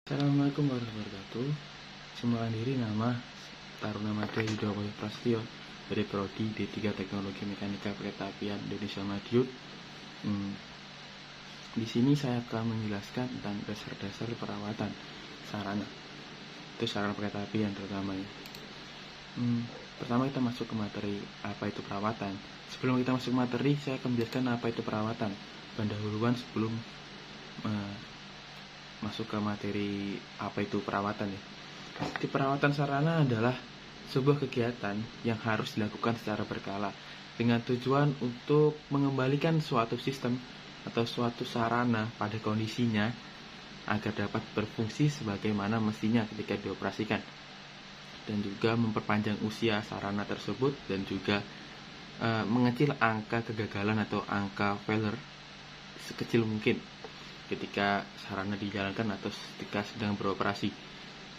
Assalamualaikum warahmatullahi wabarakatuh. Perkenalkan diri, nama Taruna Madya Yudha Wahyu Prasetyo dari Prodi D3 Teknologi Mekanika Perkereta-apian Indonesia Madiun. Di sini saya akan menjelaskan tentang dasar-dasar perawatan sarana. Itu sarana perkereta-apian terutamanya. Pertama kita masuk ke materi apa itu perawatan. Sebelum kita masuk materi, saya akan menjelaskan apa itu perawatan. Pendahuluan sebelum masuk ke materi apa itu perawatan ya. Jadi perawatan sarana adalah sebuah kegiatan yang harus dilakukan secara berkala dengan tujuan untuk mengembalikan suatu sistem atau suatu sarana pada kondisinya agar dapat berfungsi sebagaimana mestinya ketika dioperasikan, dan juga memperpanjang usia sarana tersebut dan juga mengecil angka kegagalan atau angka failure sekecil mungkin ketika sarana dijalankan atau ketika sedang beroperasi.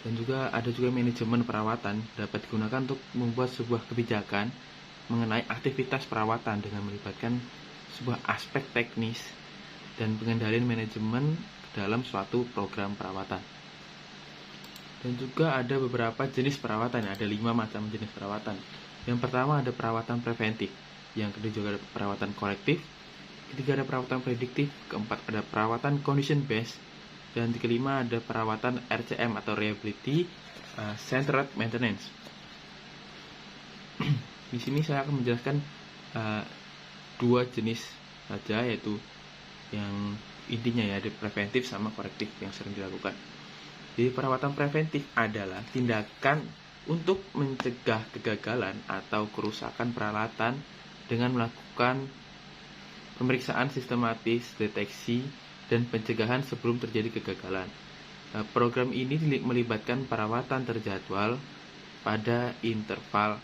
Dan juga ada juga manajemen perawatan dapat digunakan untuk membuat sebuah kebijakan mengenai aktivitas perawatan dengan melibatkan sebuah aspek teknis dan pengendalian manajemen dalam suatu program perawatan. Dan juga ada beberapa jenis perawatan, ada 5 macam jenis perawatan. Yang pertama ada perawatan preventif, yang kedua juga ada perawatan korektif, ketiga ada perawatan prediktif, keempat ada perawatan condition based, dan kelima ada perawatan RCM atau Reliability Centered Maintenance. Di sini saya akan menjelaskan 2 jenis saja, yaitu yang intinya ya ada preventif sama korektif yang sering dilakukan. Jadi perawatan preventif adalah tindakan untuk mencegah kegagalan atau kerusakan peralatan dengan melakukan pemeriksaan sistematis, deteksi, dan pencegahan sebelum terjadi kegagalan. Program ini melibatkan perawatan terjadwal pada interval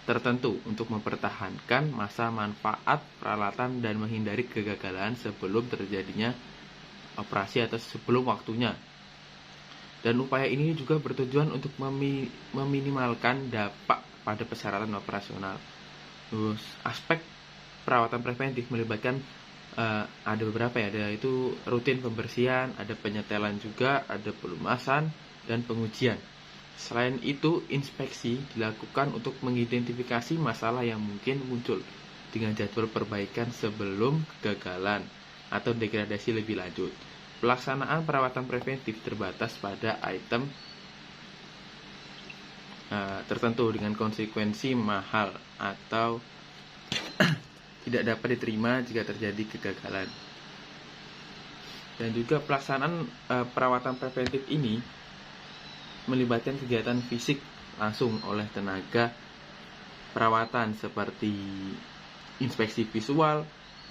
tertentu untuk mempertahankan masa manfaat peralatan dan menghindari kegagalan sebelum terjadinya operasi atau sebelum waktunya. Dan upaya ini juga bertujuan untuk meminimalkan dampak pada persyaratan operasional. Terus aspek perawatan preventif melibatkan ada beberapa ya, ada itu rutin pembersihan, ada penyetelan juga, ada pelumasan, dan pengujian. Selain itu, inspeksi dilakukan untuk mengidentifikasi masalah yang mungkin muncul dengan jadwal perbaikan sebelum kegagalan atau degradasi lebih lanjut. Pelaksanaan perawatan preventif terbatas pada item tertentu dengan konsekuensi mahal atau tidak dapat diterima jika terjadi kegagalan. Dan juga pelaksanaan perawatan preventif ini melibatkan kegiatan fisik langsung oleh tenaga perawatan seperti inspeksi visual,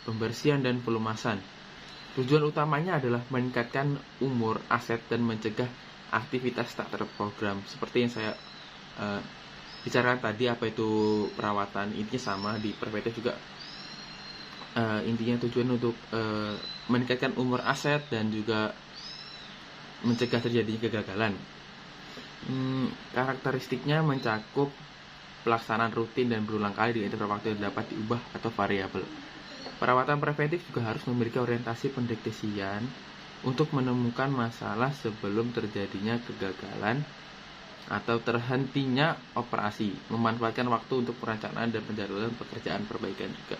pembersihan, dan pelumasan. Tujuan utamanya adalah meningkatkan umur aset dan mencegah aktivitas tak terprogram. Seperti yang saya bicarakan tadi, apa itu perawatan, intinya sama di preventif juga. Intinya tujuan untuk meningkatkan umur aset dan juga mencegah terjadinya kegagalan. Karakteristiknya mencakup pelaksanaan rutin dan berulang kali dengan interval waktu yang dapat diubah atau variabel. Perawatan preventif juga harus memiliki orientasi pendeteksian untuk menemukan masalah sebelum terjadinya kegagalan atau terhentinya operasi, memanfaatkan waktu untuk perencanaan dan penjadwalan pekerjaan perbaikan juga.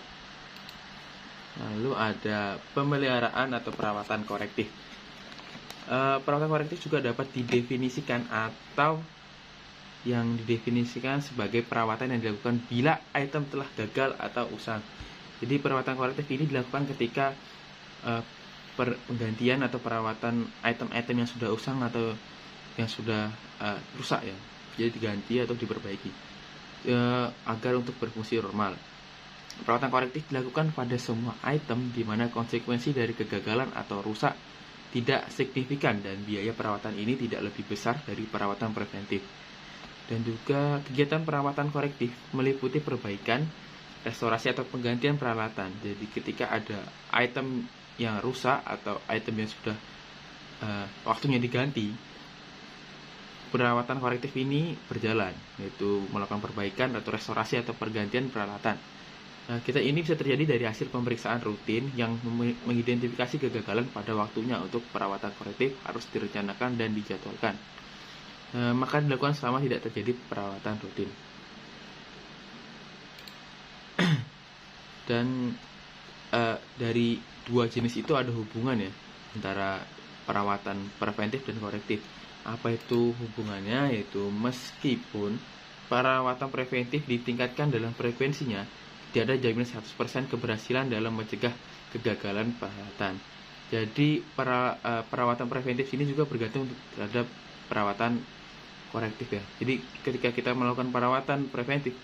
Lalu ada pemeliharaan atau perawatan korektif. Perawatan korektif juga dapat didefinisikan atau yang didefinisikan sebagai perawatan yang dilakukan bila item telah gagal atau usang. Jadi perawatan korektif ini dilakukan ketika penggantian atau perawatan item-item yang sudah usang atau yang sudah rusak ya, jadi diganti atau diperbaiki agar untuk berfungsi normal. Perawatan korektif dilakukan pada semua item di mana konsekuensi dari kegagalan atau rusak tidak signifikan dan biaya perawatan ini tidak lebih besar dari perawatan preventif. Dan juga kegiatan perawatan korektif meliputi perbaikan, restorasi atau penggantian peralatan. Jadi ketika ada item yang rusak atau item yang sudah waktunya diganti, perawatan korektif ini berjalan, yaitu melakukan perbaikan atau restorasi atau pergantian peralatan. Nah, ini bisa terjadi dari hasil pemeriksaan rutin yang mengidentifikasi kegagalan pada waktunya untuk perawatan korektif harus direncanakan dan dijadwalkan. Maka dilakukan selama tidak terjadi perawatan rutin. Dan dari dua jenis itu ada hubungan ya antara perawatan preventif dan korektif. Apa itu hubungannya? Yaitu meskipun perawatan preventif ditingkatkan dalam frekuensinya, tidak ada jaminan 100% keberhasilan dalam mencegah kegagalan perawatan. Jadi perawatan preventif ini juga bergantung terhadap perawatan korektif ya. Jadi ketika kita melakukan perawatan preventif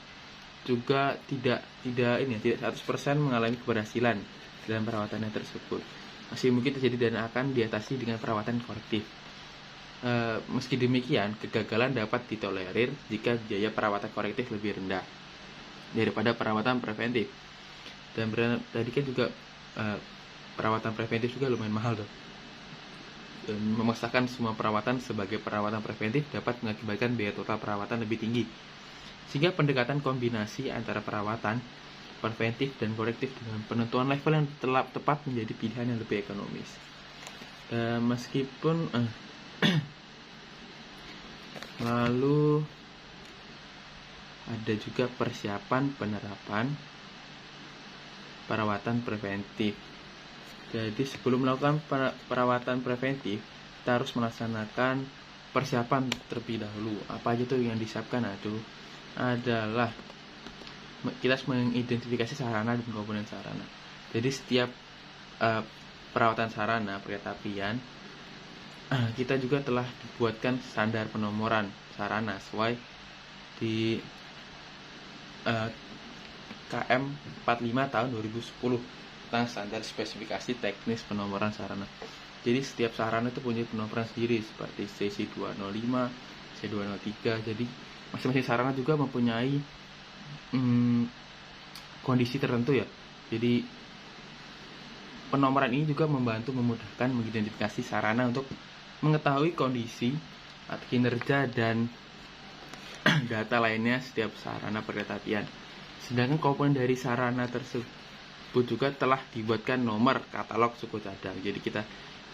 juga tidak 100% mengalami keberhasilan dalam perawatannya tersebut. Masih mungkin terjadi dan akan diatasi dengan perawatan korektif. Meski demikian, kegagalan dapat ditolerir jika biaya perawatan korektif lebih rendah daripada perawatan preventif. Dan tadi kan juga perawatan preventif juga lumayan mahal tuh. Dan memaksakan semua perawatan sebagai perawatan preventif dapat mengakibatkan biaya total perawatan lebih tinggi. Sehingga pendekatan kombinasi antara perawatan preventif dan korektif dengan penentuan level yang tepat menjadi pilihan yang lebih ekonomis. Meskipun lalu ada juga persiapan penerapan perawatan preventif. Jadi sebelum melakukan perawatan preventif, kita harus melaksanakan persiapan terlebih dahulu. Apa aja tuh yang disiapkan? Adalah kita harus mengidentifikasi sarana dan komponen sarana. Jadi setiap perawatan sarana perkereta apian, kita juga telah dibuatkan standar penomoran sarana sesuai di KM 45 tahun 2010 tentang standar spesifikasi teknis penomoran sarana. Jadi setiap sarana itu punya penomoran sendiri seperti CC205, C203. Jadi masing-masing sarana juga mempunyai kondisi tertentu ya. Jadi penomoran ini juga memudahkan mengidentifikasi sarana untuk mengetahui kondisi atau kinerja dan data lainnya setiap sarana perkereta apian. Sedangkan komponen dari sarana tersebut juga telah dibuatkan nomor katalog suku cadang. Jadi kita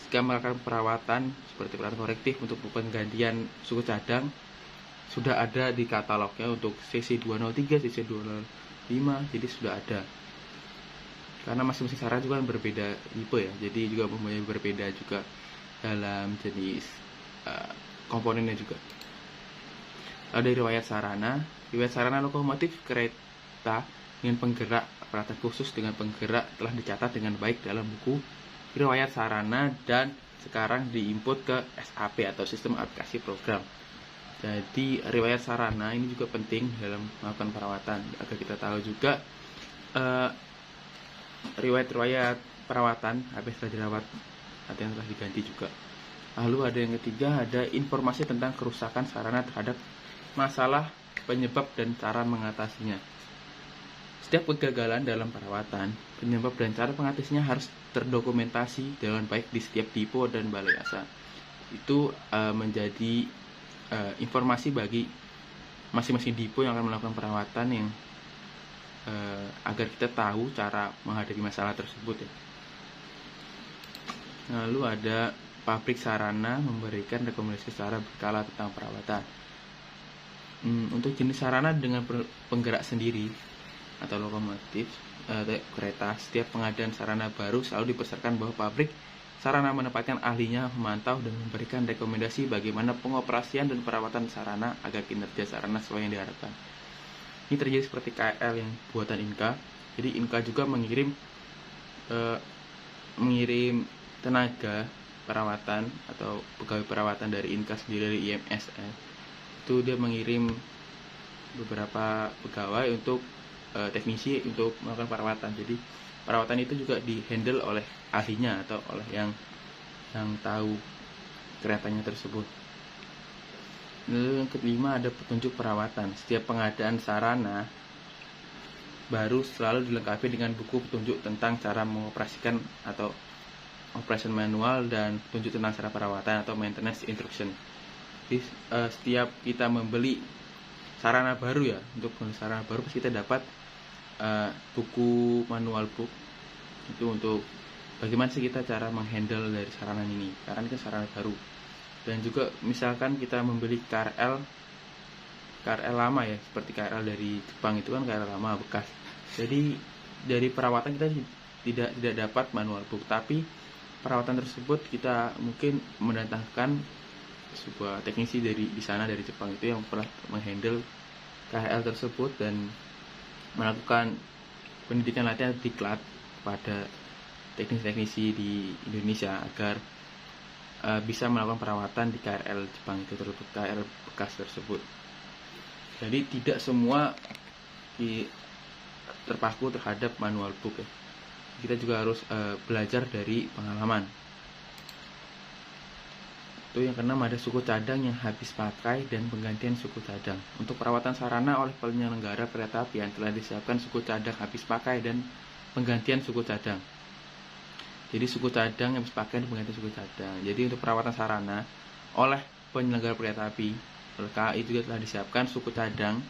jika melakukan perawatan seperti perawatan korektif untuk penggantian suku cadang sudah ada di katalognya untuk CC203, CC205, jadi sudah ada. Karena masing-masing sarana juga berbeda tipe ya, jadi juga mempunyai berbeda juga dalam jenis komponennya juga. Ada riwayat sarana lokomotif kereta dengan penggerak peralatan khusus dengan penggerak telah dicatat dengan baik dalam buku riwayat sarana dan sekarang diinput ke SAP atau sistem aplikasi program. Jadi riwayat sarana ini juga penting dalam melakukan perawatan agar kita tahu juga riwayat perawatan habis telah dirawat atau yang telah diganti juga. Lalu ada yang ketiga, ada informasi tentang kerusakan sarana terhadap masalah penyebab dan cara mengatasinya. Setiap kegagalan dalam perawatan, penyebab dan cara mengatasinya harus terdokumentasi dengan baik di setiap depo dan balai asa. Itu menjadi informasi bagi masing-masing depo yang akan melakukan perawatan yang agar kita tahu cara menghadapi masalah tersebut ya. Lalu ada pabrik sarana memberikan rekomendasi secara berkala tentang perawatan. Untuk jenis sarana dengan penggerak sendiri atau lokomotif kereta, setiap pengadaan sarana baru selalu dipesankan bahwa pabrik sarana menempatkan ahlinya memantau dan memberikan rekomendasi bagaimana pengoperasian dan perawatan sarana agar kinerja sarana sesuai yang diharapkan. Ini terjadi seperti KL yang buatan Inka. Jadi Inka juga mengirim tenaga perawatan atau pegawai perawatan dari Inka sendiri, dari IMS itu dia mengirim beberapa pegawai untuk teknisi untuk melakukan perawatan. Jadi perawatan itu juga dihandle oleh ahlinya atau oleh yang tahu keretanya tersebut. Lalu yang kelima ada petunjuk perawatan. Setiap pengadaan sarana baru selalu dilengkapi dengan buku petunjuk tentang cara mengoperasikan atau operation manual dan petunjuk tentang cara perawatan atau maintenance instruction. Jadi setiap kita membeli sarana baru ya, untuk sarana baru kita dapat buku manual book itu untuk bagaimana sih kita cara menghandle dari sarana ini, karena ini sarana baru. Dan juga misalkan kita membeli KRL lama ya, seperti KRL dari Jepang itu kan KRL lama bekas. Jadi dari perawatan kita tidak dapat manual book, tapi perawatan tersebut kita mungkin mendatangkan sebuah teknisi di sana dari Jepang itu yang pernah menghandle KRL tersebut dan melakukan pendidikan latihan diklat pada teknisi-teknisi di Indonesia agar bisa melakukan perawatan di KRL Jepang itu tersebut, KRL bekas tersebut. Jadi tidak semua terpaku terhadap manual book ya. Kita juga harus belajar dari pengalaman. Itu yang keenam, ada suku cadang yang habis pakai dan penggantian suku cadang. Untuk perawatan sarana oleh penyelenggara kereta api yang telah disiapkan suku cadang habis pakai dan penggantian suku cadang. Jadi suku cadang yang habis pakai dan penggantian suku cadang. Jadi untuk perawatan sarana oleh penyelenggara kereta api, oleh KAI juga telah disiapkan suku cadang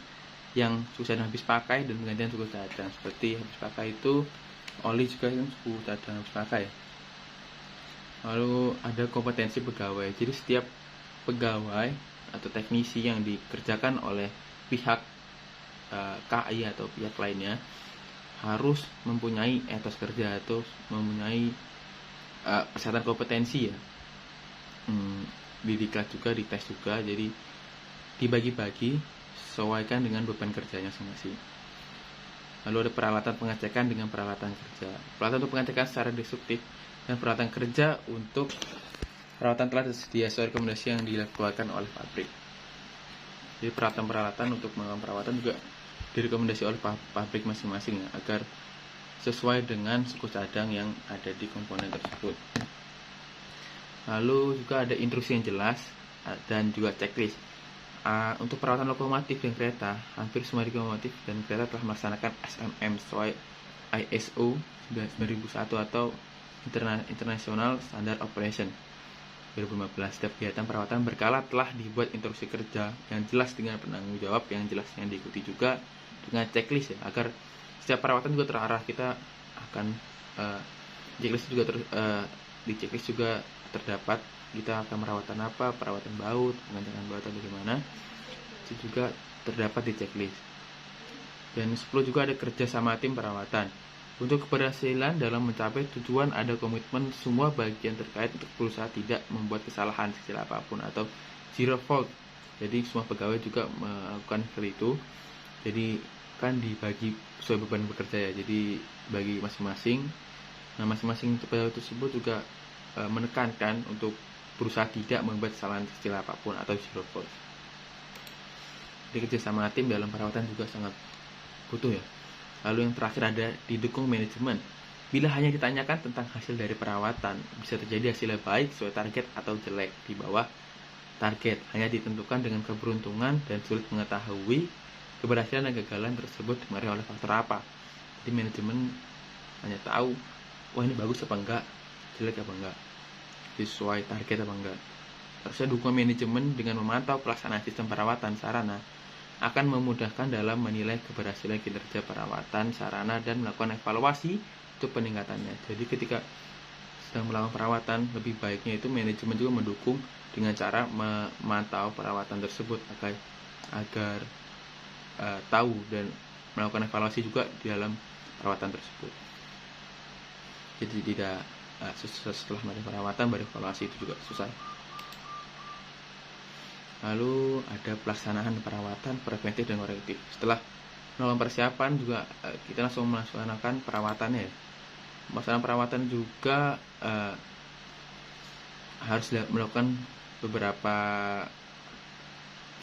yang suku cadang habis pakai dan penggantian suku cadang. Seperti habis pakai itu oli juga yang suku cadang habis pakai. Lalu ada kompetensi pegawai. Jadi setiap pegawai atau teknisi yang dikerjakan oleh pihak KAI atau pihak lainnya harus mempunyai etos kerja atau mempunyai persyaratan kompetensi ya. Didiklat juga, dites juga. Jadi dibagi-bagi sesuaikan dengan beban kerjanya masing-masing. Lalu ada peralatan pengecekan dengan peralatan kerja. Peralatan untuk pengecekan secara destruktif dan peralatan kerja untuk perawatan telah tersedia sesuai rekomendasi yang dikeluarkan oleh pabrik. Jadi peralatan untuk melakukan perawatan juga direkomendasi oleh pabrik masing-masing ya, agar sesuai dengan suku cadang yang ada di komponen tersebut. Lalu juga ada instruksi yang jelas dan juga checklist. Untuk perawatan lokomotif dan kereta, hampir semua lokomotif dan kereta telah melaksanakan SMM sesuai ISO 9001 atau International Standard Operation 2015. Setiap kegiatan perawatan berkala telah dibuat instruksi kerja yang jelas dengan penanggung jawab yang jelas yang diikuti juga dengan checklist ya, agar setiap perawatan juga terarah. Kita akan checklist juga di checklist juga terdapat kita akan merawatan apa, perawatan baut, pengecekan baut atau bagaimana, itu juga terdapat di checklist. Dan 10 juga ada kerja sama tim perawatan. Untuk keberhasilan dalam mencapai tujuan ada komitmen semua bagian terkait untuk berusaha tidak membuat kesalahan kecil apapun atau zero fault. Jadi semua pegawai juga melakukan hal itu. Jadi kan dibagi sesuai beban bekerja ya. Jadi bagi masing-masing. Nah masing-masing pegawai tersebut juga menekankan untuk berusaha tidak membuat kesalahan kecil apapun atau zero fault. Jadi kerjasama tim dalam perawatan juga sangat butuh ya. Lalu yang terakhir ada didukung manajemen. Bila hanya ditanyakan tentang hasil dari perawatan, bisa terjadi hasilnya baik sesuai target atau jelek di bawah target. Hanya ditentukan dengan keberuntungan dan sulit mengetahui keberhasilan dan kegagalan tersebut dipengaruhi oleh faktor apa. Jadi manajemen hanya tahu, wah ini bagus apa enggak, jelek apa enggak, sesuai target apa enggak. Harusnya dukungan manajemen dengan memantau pelaksanaan sistem perawatan sarana akan memudahkan dalam menilai keberhasilan kinerja perawatan sarana dan melakukan evaluasi untuk peningkatannya. Jadi ketika sedang melakukan perawatan, lebih baiknya itu manajemen juga mendukung dengan cara memantau perawatan tersebut agar tahu dan melakukan evaluasi juga di dalam perawatan tersebut. Jadi tidak setelah melakukan perawatan baru evaluasi, itu juga susah. Lalu ada pelaksanaan perawatan preventif dan korektif. Setelah melakukan persiapan juga kita langsung melaksanakan perawatannya. Pelaksanaan perawatan juga harus melakukan beberapa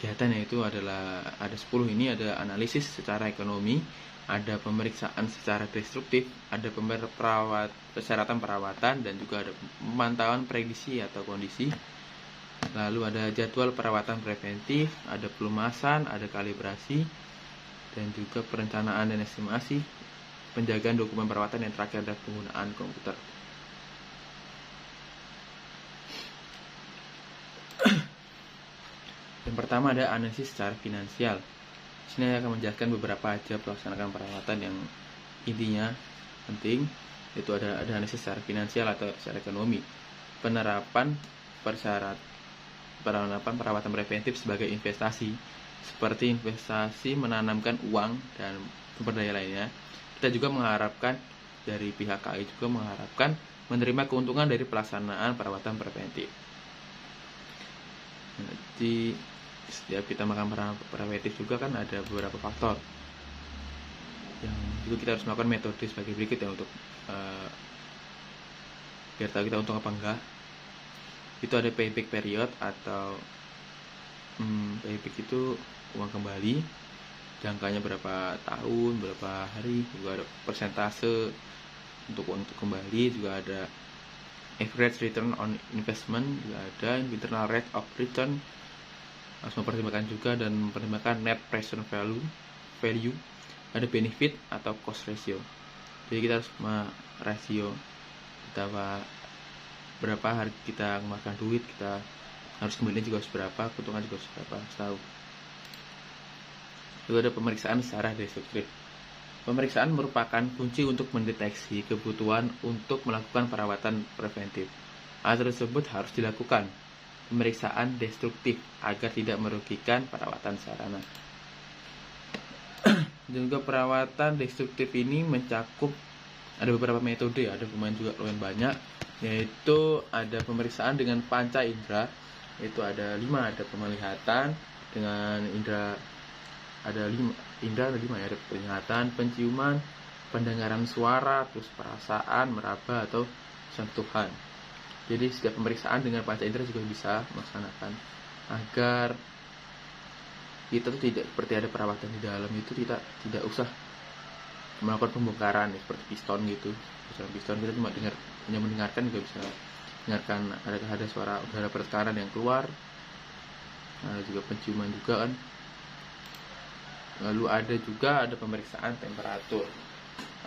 kegiatan, yaitu adalah ada 10 ini. Ada analisis secara ekonomi, ada pemeriksaan secara destruktif, ada persyaratan perawatan, dan juga ada pemantauan prediksi atau kondisi. Lalu ada jadwal perawatan preventif, ada pelumasan, ada kalibrasi, dan juga perencanaan dan estimasi, penjagaan dokumen perawatan, yang terakhir ada penggunaan komputer. Yang pertama ada analisis secara finansial. Sini saya akan menjelaskan beberapa aja pelaksanaan perawatan yang intinya penting, yaitu ada analisis secara finansial atau secara ekonomi, penerapan perawatan preventif sebagai investasi, seperti investasi menanamkan uang dan sumber daya lainnya. Kita juga mengharapkan dari pihak KAI juga mengharapkan menerima keuntungan dari pelaksanaan perawatan preventif. Jadi setiap kita melakukan preventif juga kan ada beberapa faktor yang juga kita harus melakukan metode sebagai berikut ya untuk biar tahu kita untung apa enggak. Itu ada payback period atau payback itu uang kembali, jangkanya berapa tahun, berapa hari, juga ada persentase untuk kembali, juga ada average return on investment, juga ada internal rate of return, harus mempertimbangkan juga dan mempertimbangkan net present value, ada benefit atau cost ratio. Jadi kita harus rasio berapa hari kita makan duit, kita harus kembali juga berapa, keuntungan juga berapa, harus tahu. Juga ada pemeriksaan secara destruktif. Pemeriksaan merupakan kunci untuk mendeteksi kebutuhan untuk melakukan perawatan preventif. Hal tersebut harus dilakukan pemeriksaan destruktif agar tidak merugikan perawatan sarana. Dan juga perawatan destruktif ini mencakup ada beberapa metode, ada lumayan banyak, yaitu ada pemeriksaan dengan panca indera, yaitu ada 5, ada penglihatan dengan indera, ada 5 indera, ada penglihatan, penciuman, pendengaran suara, terus perasaan, meraba atau sentuhan. Jadi setiap pemeriksaan dengan panca indera juga bisa melaksanakan agar kita tuh tidak seperti ada perawatan di dalam itu, kita tidak usah melakukan pembongkaran ya, seperti piston gitu. Piston kita cuma hanya mendengarkan, juga bisa dengarkan ada suara udara bertekanan yang keluar. Ada juga penciuman juga kan. Lalu ada pemeriksaan temperatur.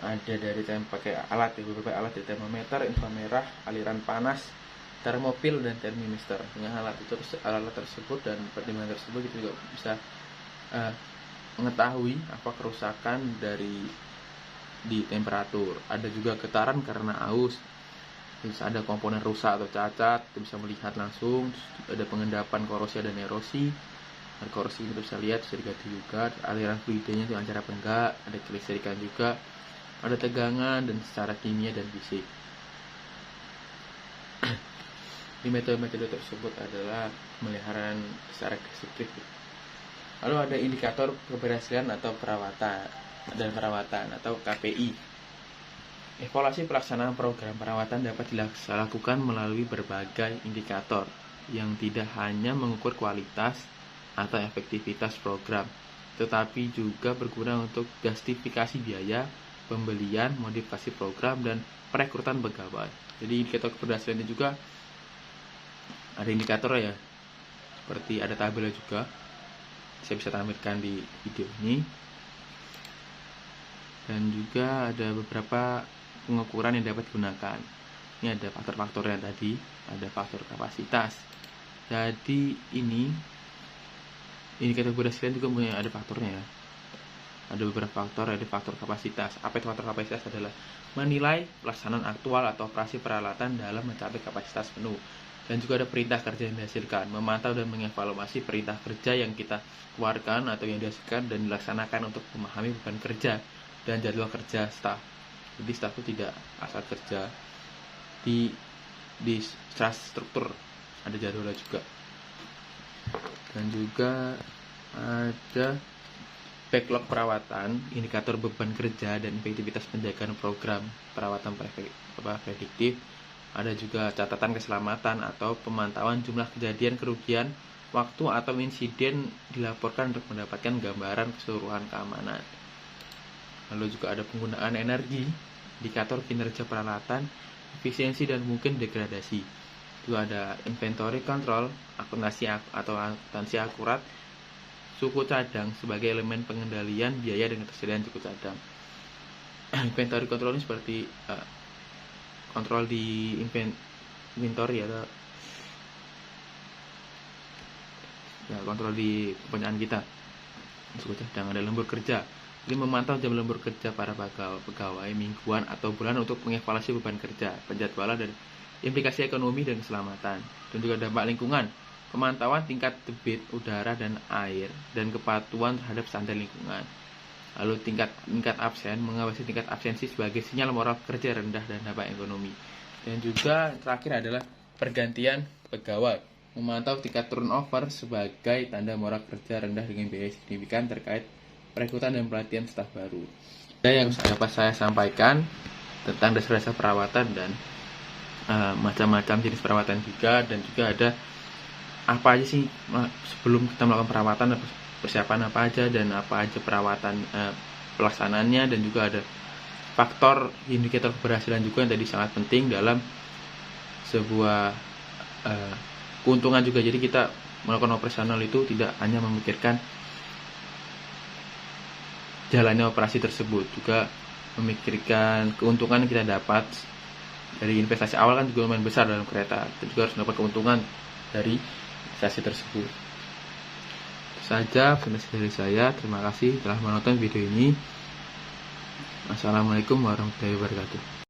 Ada dari pakai alat ya, beberapa alat ya, termometer, inframerah, aliran panas, termopil dan termometer. Dengan alat tersebut dan pertimbangan tersebut kita juga bisa mengetahui apa kerusakan di temperatur. Ada juga getaran karena aus. Bisa ada komponen rusak atau cacat, kita bisa melihat langsung. Ada pengendapan korosi dan erosi. Korosi kita bisa lihat, bisa diganti juga. Aliran fluidnya itu lancar apa enggak, ada kelistrikan juga, ada tegangan dan secara kimia dan fisik. Di metode-metode tersebut adalah pemeliharaan secara destruktif. Lalu ada indikator keberhasilan atau perawatan atau KPI. Evaluasi pelaksanaan program perawatan dapat dilakukan melalui berbagai indikator yang tidak hanya mengukur kualitas atau efektivitas program, tetapi juga berguna untuk justifikasi biaya, pembelian, modifikasi program, dan perekrutan pegawai. Jadi indikator keberhasilan ini juga ada indikator ya, seperti ada tabelnya juga. Saya bisa tampilkan di video ini. Dan juga ada beberapa pengukuran yang dapat digunakan. Ini ada faktor-faktornya tadi, ada faktor kapasitas. Jadi indikator keberhasilan juga punya ada faktornya ya. Ada beberapa faktor, ada faktor kapasitas. Apa itu faktor kapasitas? Adalah menilai pelaksanaan aktual atau operasi peralatan dalam mencapai kapasitas penuh. Dan juga ada perintah kerja yang dihasilkan, memantau dan mengevaluasi perintah kerja yang kita keluarkan atau yang dihasilkan dan dilaksanakan untuk memahami beban kerja dan jadwal kerja staf. Jadi staf itu tidak asal kerja, di struktur ada jadwalnya juga. Dan juga ada backlog perawatan, indikator beban kerja dan efektivitas penjagaan program perawatan prediktif. Ada juga catatan keselamatan atau pemantauan jumlah kejadian kerugian, waktu atau insiden dilaporkan untuk mendapatkan gambaran keseluruhan keamanan. Lalu juga ada penggunaan energi, indikator kinerja peralatan, efisiensi dan mungkin degradasi. Juga ada inventory control, akuntansi akurat, suku cadang sebagai elemen pengendalian biaya dan ketersediaan suku cadang. Inventory control ini seperti kontrol di inventory atau kontrol di kepunyaan kita. suku cadang. Ada lembur kerja, jadi memantau jam lembur kerja para pegawai mingguan atau bulan untuk mengevaluasi beban kerja, penjadwalan, dan implikasi ekonomi dan keselamatan. Dan juga dampak lingkungan, pemantauan tingkat debit udara dan air, dan kepatuhan terhadap standar lingkungan. Lalu tingkat absen, mengawasi tingkat absensi sebagai sinyal moral kerja rendah dan dampak ekonomi. Dan juga terakhir adalah pergantian pegawai, memantau tingkat turnover sebagai tanda moral kerja rendah dengan biaya signifikan terkait perekrutan dan pelatihan staf baru. Yang dapat saya sampaikan tentang dasar-dasar perawatan dan macam-macam jenis perawatan juga, dan juga ada apa aja sih sebelum kita melakukan perawatan, persiapan apa aja dan apa aja perawatan pelaksanaannya, dan juga ada faktor indikator keberhasilan juga yang tadi sangat penting dalam sebuah keuntungan juga. Jadi kita melakukan operasional itu tidak hanya memikirkan jalannya operasi tersebut, juga memikirkan keuntungan yang kita dapat dari investasi awal kan juga lumayan besar dalam kereta, kita juga harus dapat keuntungan dari investasi tersebut. Saja presentasi dari saya. Terima kasih telah menonton video ini. Assalamualaikum warahmatullahi wabarakatuh.